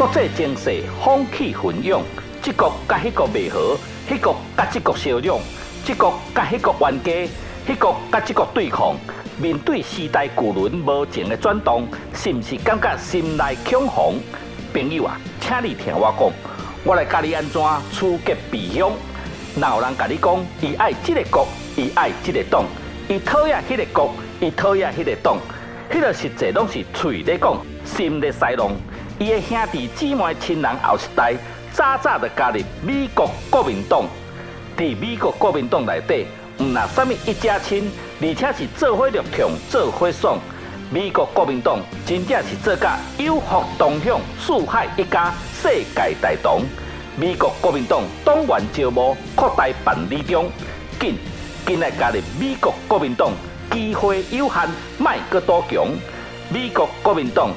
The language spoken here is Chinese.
国际情势风起云涌，这国甲迄国袂和，迄国甲这国相让，这国甲迄国冤家，迄国甲这国对抗。面对时代巨轮无情的转动，是毋是感觉心内恐慌？朋友啊，请你听我讲，我来教你安怎趋吉避凶。若有人甲你讲，伊爱这个国，伊爱这个党，伊讨厌迄个国，伊讨厌迄个党，迄个实际拢是嘴咧讲，心咧塞弄。伊的兄弟姊妹亲人后一代，早早就加入美国国民党。伫美国国民党内底，毋若啥物一家亲，而且是做伙乐痛，做伙爽。美国国民党真正是做甲有福同享，四海一家，世界大同。美国国民党党员招募扩大办理中，紧来加入美国国民党，机会有限，莫搁多强。美国国民党。